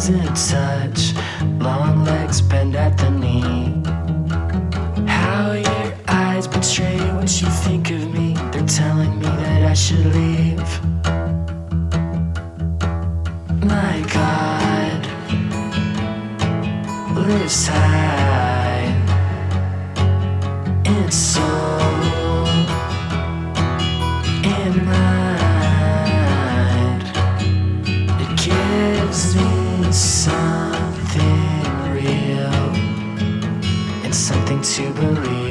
losing touch, long legs bend at the knee. How your eyes betray what you think of me. They're telling me that I should leave. My God lives high in soul and mind. It gives me something real and something to believe.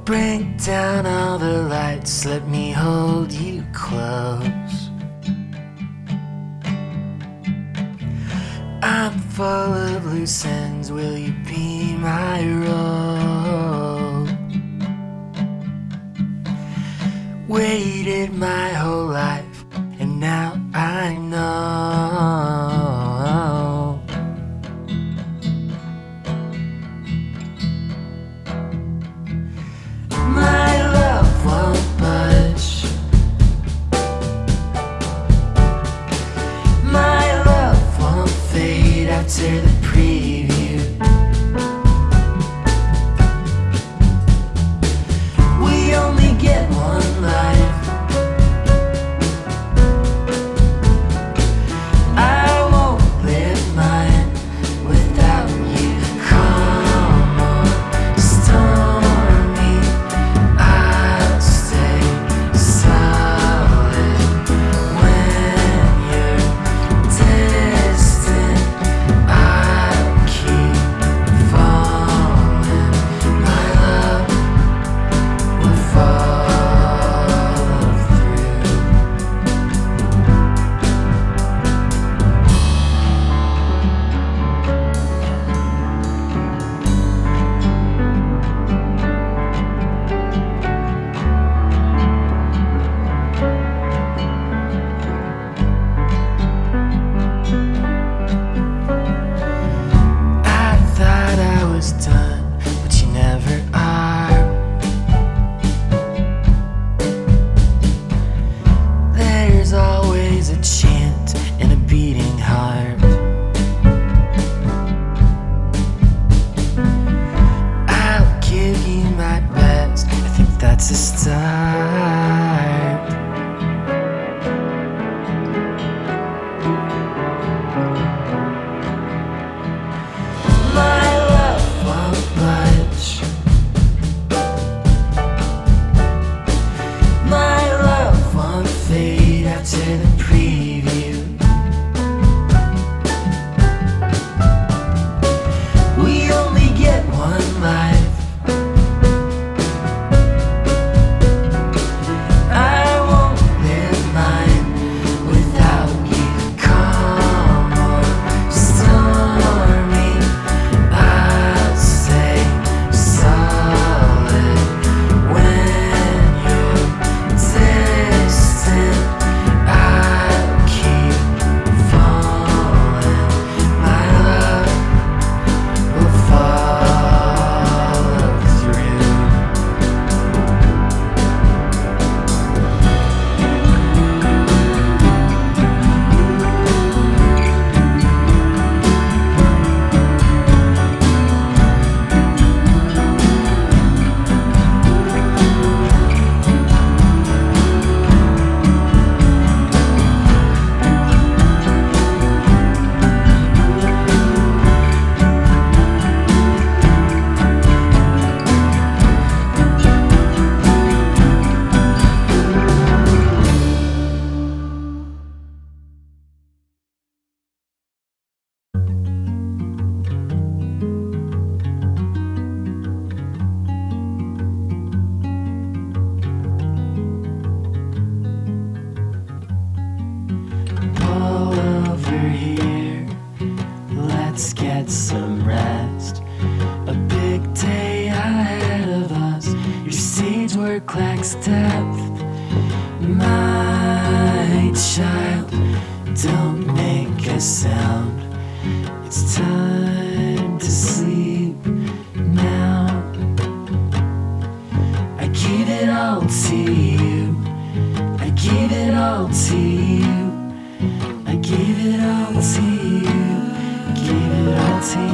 Bring down all the lights, let me hold you close. I'm full of loose ends, will you be my rope? Waited my whole life, and now I know. My love won't budge. My love won't fade after the preview. We only get one life. I won't live mine without you. Come on, stormy, I'll stay solid when you're distant. I Don't make a sound. It's time to sleep now. I give it all to you. I give it all to you. I give it all to you. Give it all to you.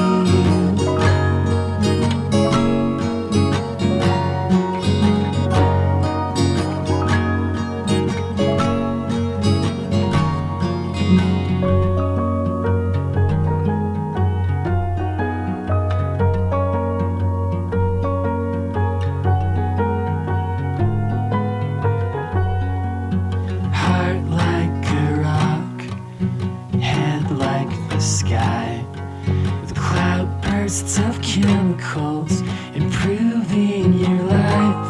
Of chemicals improving your life.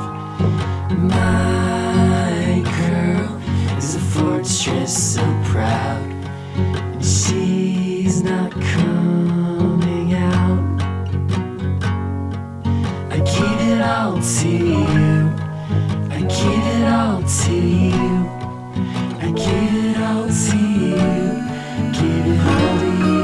My girl is a fortress so proud, and she's not coming out. I give it all to you. I give it all to you. I give it all to you. Give it all to you.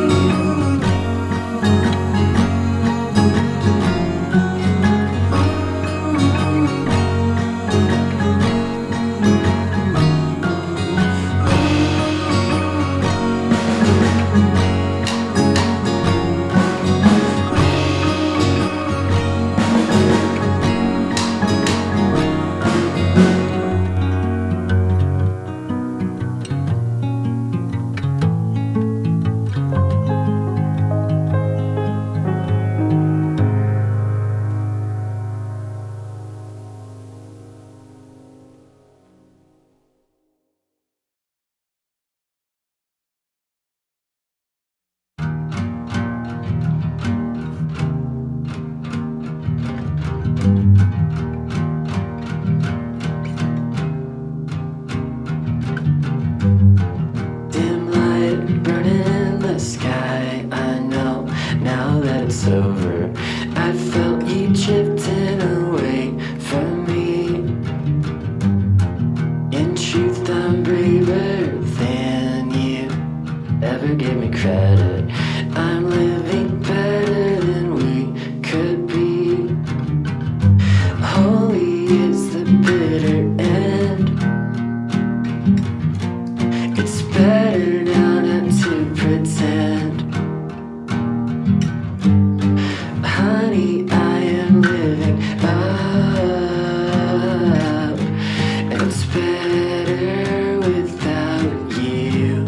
Over. I felt you drifting away from me. In truth, I'm braver than you ever gave me credit. I'm living better than we could be. Holy is the bitter end. It's better now not to pretend. Honey, I am living up, and it's better without you.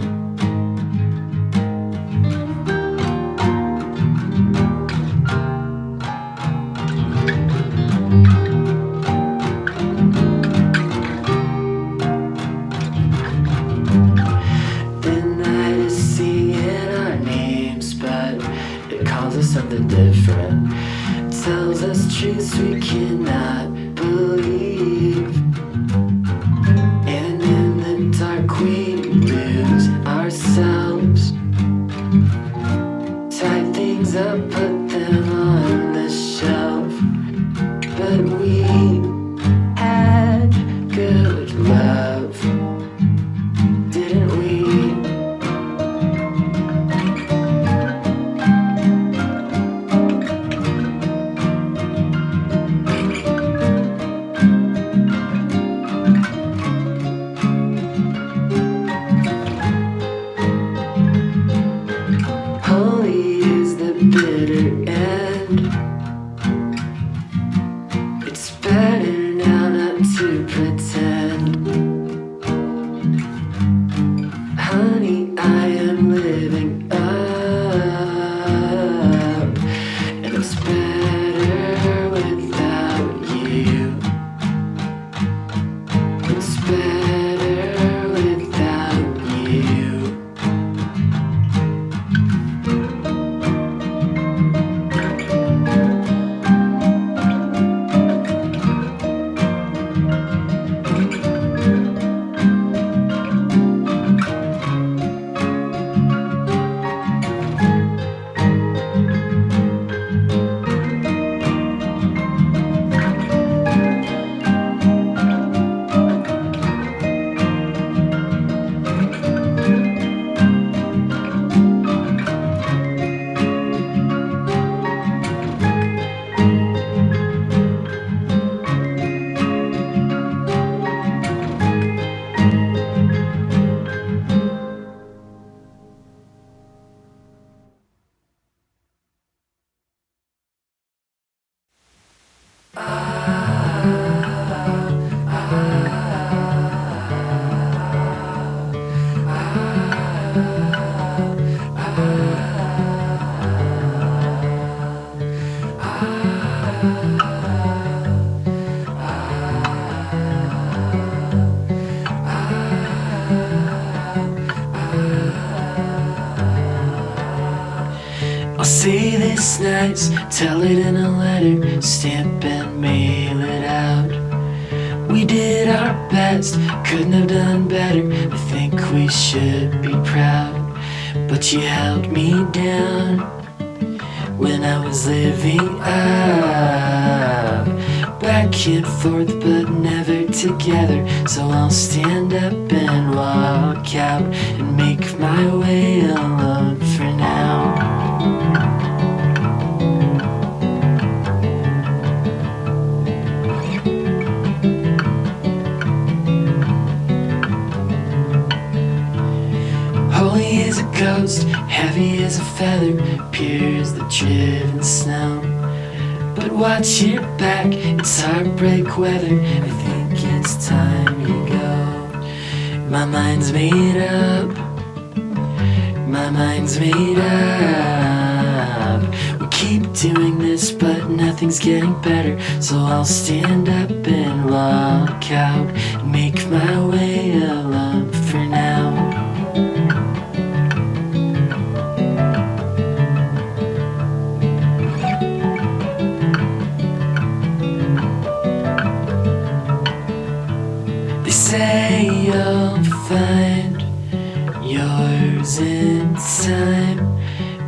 The night is singing our names, but it calls us something different. Tells us truths we cannot believe. And in the dark we lose ourselves. Tie things up, put them on the shelf. But we had good love, didn't we? say this nice, tell it in a letter, stamp and mail it out. We did our best, couldn't have done better. I think we should be proud. But you held me down when I was living up, back and forth but never together. So I'll stand up and walk out and make my way alone for now. Holy as a ghost, heavy as a feather, pure as the driven snow. But watch your back, it's heartbreak weather. I think it's time you go. My mind's made up, my mind's made up. We keep doing this but nothing's getting better. So I'll stand up and walk out and make my way alone for now. Say you'll find yours in time,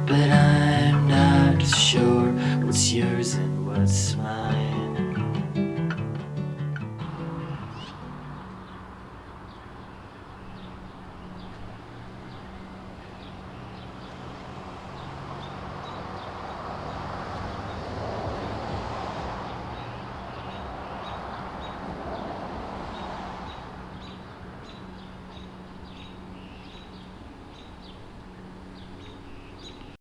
but I'm not sure what's yours and what's mine.